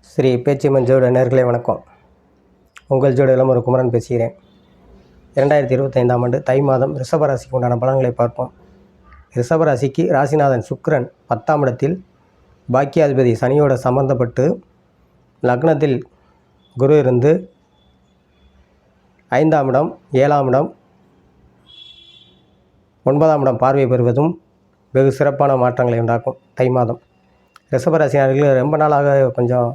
ஸ்ரீ பேச்சியம்மன் ஜோட நேர்களே வணக்கம். உங்கள் ஜோட இளமரு குமரன் பேசுகிறேன். 2025ஆம் ஆண்டு தை மாதம் ரிஷபராசிக்கு உண்டான பலன்களை பார்ப்போம். ரிஷபராசிக்கு ராசிநாதன் சுக்கிரன் 10ஆம் இடத்தில் பாக்கியாதிபதி சனியோட சம்பந்தப்பட்டு லக்னத்தில் குரு இருந்து 5ஆம் இடம் 7ஆம் இடம் 9ஆம் இடம் பார்வை பெறுவதும் வெகு சிறப்பான மாற்றங்களை உண்டாக்கும். தை மாதம் ரிஷபராசினர்கள் ரொம்ப நாளாக கொஞ்சம்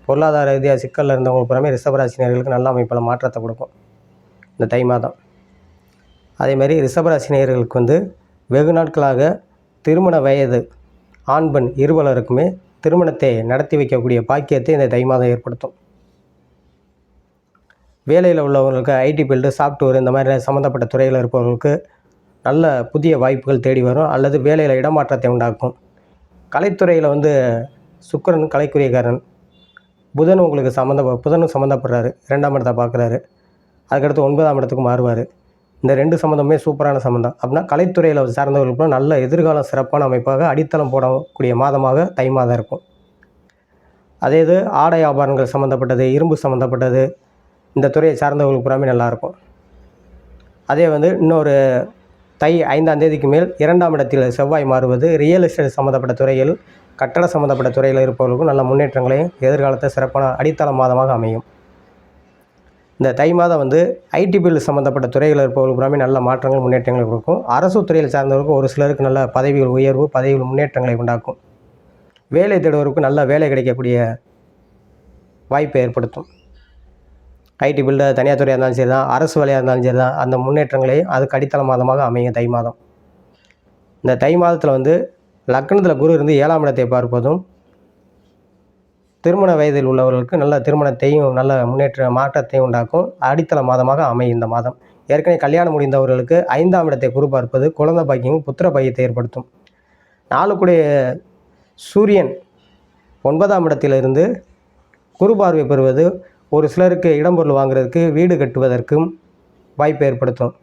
பொருளாதார ரீதியாக சிக்கலில் இருந்தவங்களுக்கு புறமே ரிஷபராசினியர்களுக்கு நல்ல அமைப்பில் மாற்றத்தை கொடுக்கும் இந்த தை மாதம். அதேமாதிரி ரிஷபராசினியர்களுக்கு வெகு நாட்களாக திருமண வயது ஆண் பெண் இருவலருக்குமே திருமணத்தை நடத்தி வைக்கக்கூடிய பாக்கியத்தை இந்த தை மாதம் ஏற்படுத்தும். வேலையில் உள்ளவர்களுக்கு ஐடி ஃபீல்டு சாஃப்ட்வேர் இந்த மாதிரி சம்மந்தப்பட்ட துறையில் இருப்பவர்களுக்கு நல்ல புதிய வாய்ப்புகள் தேடி வரும் அல்லது வேலையில் இடமாற்றத்தை உண்டாக்கும். கலைத்துறையில் சுக்கிரன் கலைக்குரியக்காரன், புதன் உங்களுக்கு புதனும் சம்மந்தப்படுறாரு, 2ஆம் இடத்தை பார்க்குறாரு, அதுக்கடுத்து 9ஆம் இடத்துக்கு மாறுவார். இந்த 2 சம்மந்தமே சூப்பரான சம்மந்தம். அப்படின்னா கலைத்துறையில் சார்ந்தவர்களுக்கு நல்ல எதிர்காலம் சிறப்பான அமைப்பாக அடித்தளம் போடக்கூடிய மாதமாக தை மாதம் இருக்கும். அதே இது ஆடை ஆபரணங்கள் சம்மந்தப்பட்டது, இரும்பு சம்மந்தப்பட்டது, இந்த துறையை சார்ந்தவர்களுக்கு புறாமே நல்லாயிருக்கும். அதே இன்னொரு தை 5ஆம் தேதிக்கு மேல் 2ஆம் இடத்தில் செவ்வாய் மாறுவது ரியல் எஸ்டேட் சம்மந்தப்பட்ட துறையில், கட்டட சம்மந்தப்பட்ட துறையில் இருப்பவர்களுக்கும் நல்ல முன்னேற்றங்களையும் எதிர்காலத்தை சிறப்பான அடித்தள மாதமாக அமையும். இந்த தை மாதம் ஐடி ஃபீல்டு சம்மந்தப்பட்ட துறையில் இருப்பவர்களுக்கு புறாமே நல்ல மாற்றங்கள் முன்னேற்றங்கள் கொடுக்கும். அரசு துறையில் சார்ந்தவர்களுக்கு ஒரு சிலருக்கு நல்ல பதவிகள் உயர்வு, பதவிகள் முன்னேற்றங்களை உண்டாக்கும். வேலை தேடுவதற்கு நல்ல வேலை கிடைக்கக்கூடிய வாய்ப்பை ஏற்படுத்தும். ஐடி ஃபீல்டு தனியார் துறையாக இருந்தாலும் சரி தான், அரசு வேலையாக இருந்தாலும் சரி தான், அந்த முன்னேற்றங்களை அதுக்கு அடித்தள மாதமாக அமையும் தை மாதம். இந்த தை மாதத்தில் லக்னத்தில் குரு இருந்து 7ஆம் இடத்தை பார்ப்பதும் திருமண வயதில் உள்ளவர்களுக்கு நல்ல திருமணத்தையும் நல்ல முன்னேற்ற மாற்றத்தையும் உண்டாக்கும். அடித்தள மாதமாக அமையும் இந்த மாதம். ஏற்கனவே கல்யாணம் முடிந்தவர்களுக்கு 5ஆம் இடத்தை குரு பார்ப்பது குழந்தை பாக்கியம், புத்திர பாக்கியத்தை ஏற்படுத்தும். 4 சூரியன் 9ஆம் இடத்திலிருந்து குரு பார்வை பெறுவது ஒரு சிலருக்கு இடம்பொருள் வாங்குறதுக்கு, வீடு கட்டுவதற்கும் வாய்ப்பை ஏற்படுத்தும்.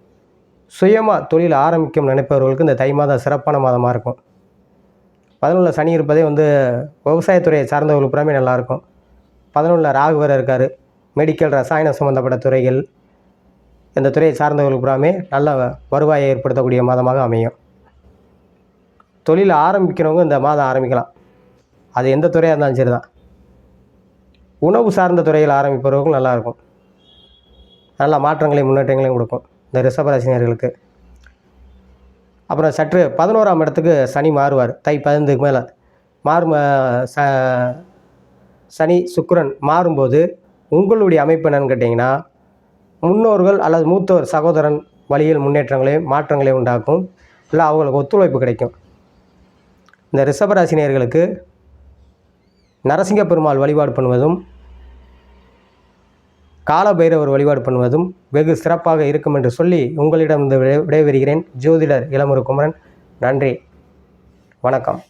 சுயமாக தொழில் ஆரம்பிக்கும் நினைப்பவர்களுக்கு இந்த தை மாதம் சிறப்பான மாதமாக இருக்கும். 11 சனி இருப்பதே விவசாயத்துறையை சார்ந்தவர்களுக்கு புறமே நல்லாயிருக்கும். 11 ராகு வேறு இருக்கார். மெடிக்கல், ரசாயனம் சம்மந்தப்பட்ட துறைகள், இந்த துறையை சார்ந்தவர்களுக்கு புறாமே நல்ல வருவாயை ஏற்படுத்தக்கூடிய மாதமாக அமையும். தொழில் ஆரம்பிக்கிறவங்க இந்த மாதம் ஆரம்பிக்கலாம். அது எந்த துறையாக இருந்தாலும் சரி தான். உணவு சார்ந்த துறையில் ஆரம்பிப்பவர்களுக்கும் நல்லாயிருக்கும். நல்ல மாற்றங்களையும் முன்னேற்றங்களையும் கொடுக்கும் இந்த ரிஷபராசினியர்களுக்கு. அப்புறம் சற்று 11ஆம் இடத்துக்கு சனி மாறுவார். தை 15க்கு மேலே சனி சுக்கிரன் மாறும்போது உங்களுடைய அமைப்பு என்னன்னு கேட்டிங்கன்னா, முன்னோர்கள் அல்லது மூத்தவர் சகோதரன் வழியில் முன்னேற்றங்களையும் மாற்றங்களையும் உண்டாக்கும். இல்லை அவங்களுக்கு ஒத்துழைப்பு கிடைக்கும். இந்த ரிஷபராசினியர்களுக்கு நரசிங்க பெருமாள் வழிபாடு பண்ணுவதும், காலபைரவர் வழிபாடு பண்ணுவதும் வெகு சிறப்பாக இருக்கும் என்று சொல்லி உங்களிடம் விடைபெறுகிறேன். ஜோதிடர் இளமரு குமரன். நன்றி, வணக்கம்.